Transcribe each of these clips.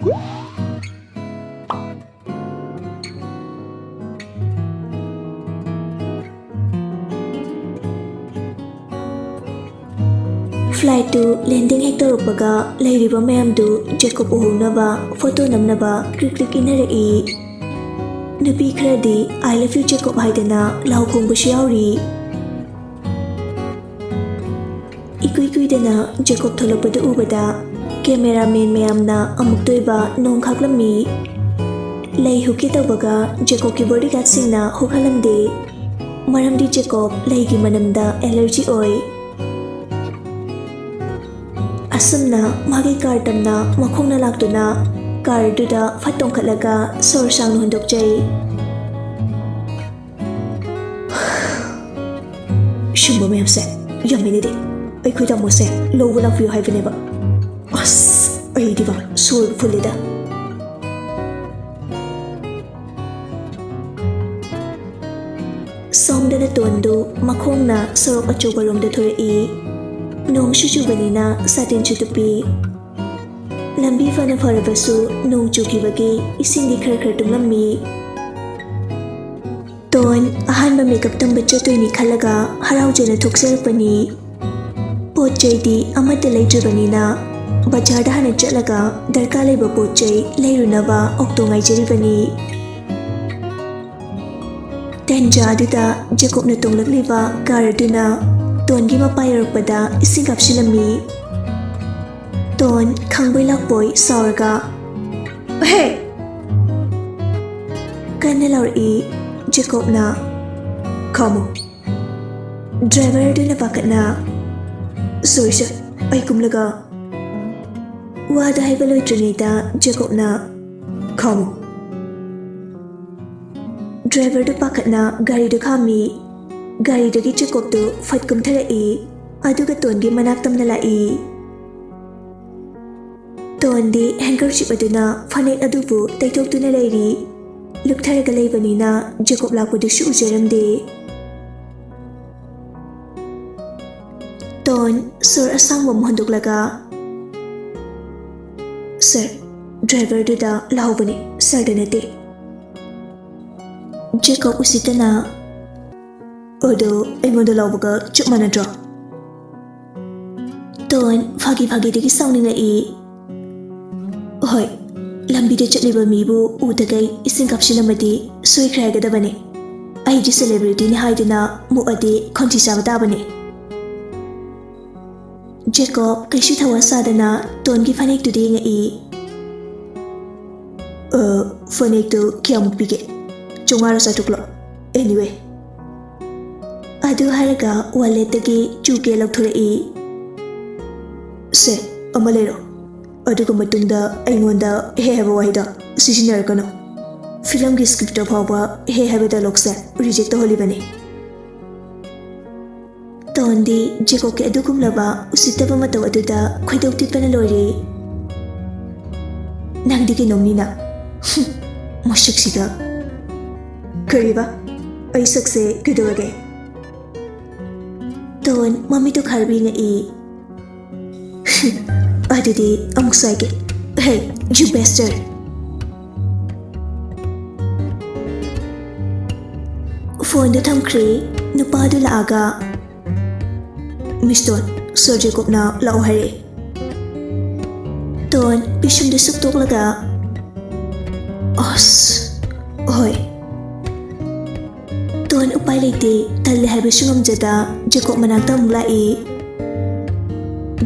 Flight to landing hector upaga lairiba mayam du Jacob uhunaba photo namnaba klik inarei nupi khradi I love you Jacob haidana lau khongbushi yauri ikui dana Jacob tholokpada ubada cameraman mayamna amuk toiba nong khaklami lei huki tabaga Jacob ki bodyguard singna hokhalamde maramdi Jacob leigi manamda allergy oi asumna magi car tamna makhongna laktuna car duda fatong khalaga sor sang hundok jai shumbo mem se yamini de ai khoi da mo se lo wala view hai veneba as ai diva sur fulida somdana tondu makhongna sorok achobarom da thore nong shuchubanina satin chutupi lambi fana farabasu nong chukibagi isindi khar tumlammi ton ahanba makeup tamba chatoini khalaga haraujana thokserpani potchaidi amata leitrabanina bajarda hana chatlaga darka leiba potchai leirunaba oktongai jaribani tenja aduda Jacob na tonglakliba karaduna Tongi mapayarukpada ising kapsilami Ton khangbai lakboy sawarga Hey! Kana lauri Jacob na Kamu Driver du na bakat na Sorry sir, ay kumlaga Wada hai baloy trinita Jacob na Kamu Driver du bakat na gari du kami Gari dagi Jacob tu fight kumtharai aduga tongi manak tamna lai tondi handkerchief aduna phanek adubu taitok tuna lairi luktharaga leibanina Jacob lakpadu shu ujaramde ton sir asangwa mohandoklaga sir driver duda lahobani sir danate Jacob usitana Odo aingonda lawbaga chuk manadra ton phagi dagi sounding lai hoi lambi de chatliba mibu udagai ising kapsilamadi soikhragadabane ai di celebrity ni haiduna mu ade khonti sabada bane Jacob kaishu thawa sadana ton gi phanek tu de ngai phanek tu kyam pige chungara satuklo anyway Adu haraga wallet dagi chuke lauthorai se amalero aduga matungda aingonda he haba waida sisinar kano film gi script phawba he haba dialogue se reject holibani tondi Jacob ke adugum laba usitaba mataw aduda khoidok tipana lori nangdi ki nomnina mashaksida kariba ai sakse kidorage Ton mami tu kharbi ngai adidi amuk saike hey you bastard phone du thamkri nupa du laaga Mr. Sir Jacob na lao hare ton bishum de suktok laga os hoi Ton upai leite talle haiba sungam jada Jacob manakta mulai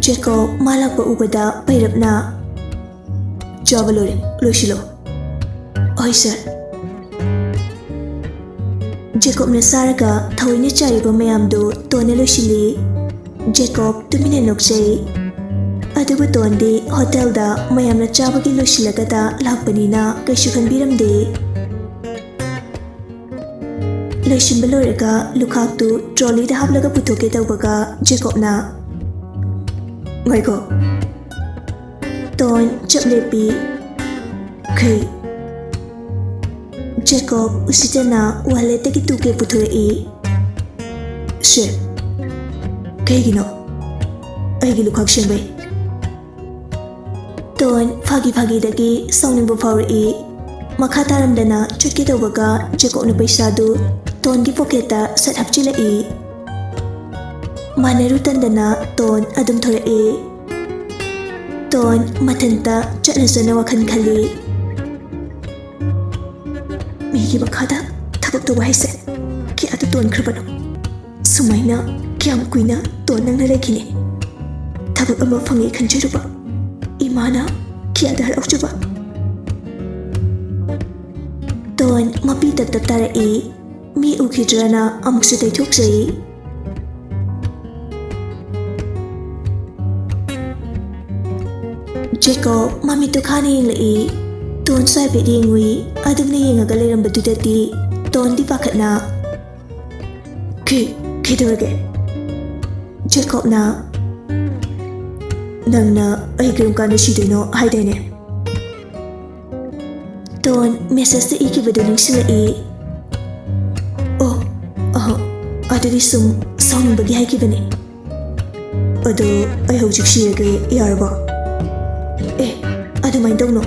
Jacob malakba ubada pairapna Jabalore loshilo Oi sir Jacob na saraga thawini chariba mayamdu tone loshili Jacob tumine nokjai adubu tondi hotel da mayamna chabagi loshilagada lakpanina kaisu khanbiramde Loishin balorega lukak tu trolley da hablaga putoke tawbaga Jacob na Ngaiko Ton chaplepi Kai Jacob usitana wallet dagi tuke puthorei Se Kai gino Ai gi lukak shenbai Ton fagi sawning bo fauri makha taramdana chutki tawbaga Jacob na paisa du Ton gi pocketa sat hapchila Manaru tandana Ton adum thore Ton matanta chatnasana wakhan khali Migi makhada thabak to haise ki atu Ton khrbano sumaina kyam kuina Ton nang narekini thabak ama phangi khanjiruba imana ki ada harauchuba Ton mapi tap tara mi ukhidrana amuksu taithokjai Jacob mami to khani yengla Ton sai be yengwi adumna yengaga lerambadudati Ton di pakhatna ki dorage Jacob na nangna ai grum kana shidino haidene Ton message ta ikibadu ningsila oh adudi sum sawning bagi haikibane ado ai hojik shirage yarba adumai dawno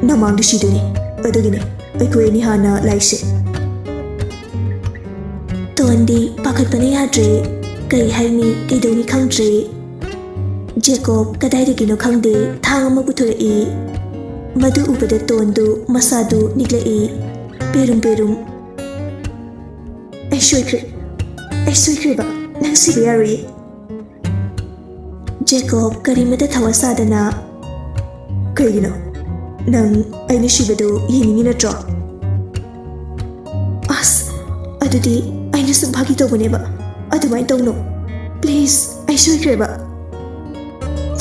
namang du shiduni adugine ai koeni hana laise Tondi pakhatpane yadre kai haini kaidoni khangdre Jacob kadaidagino khangde thang ama puthore madu ubada Tondu masadu niglai perum ai soikre ba nang sibiyari Jacob karimata thawasadana kaigino nang aina shibadu yeningi natro adudi aina sambhagi tawbane ba adumai tawno please ai soikre ba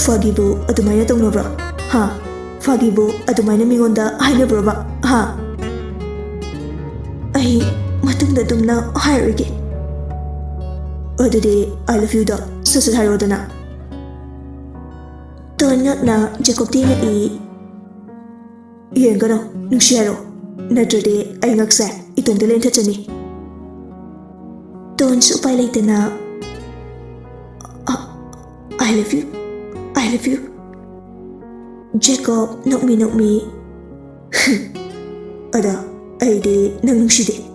fagibu adumaina tawnobra ha fagibu adumaina mingonda hainabra ba ha ai matungda dumna hairige adudi I love you da sasat hairodana Tonyakna Jacob tina yengano nungshiro natrade ai ngaksa itomda len thachani Ton su pai laitana I love you Jacob knock me ada ai de nang nungshide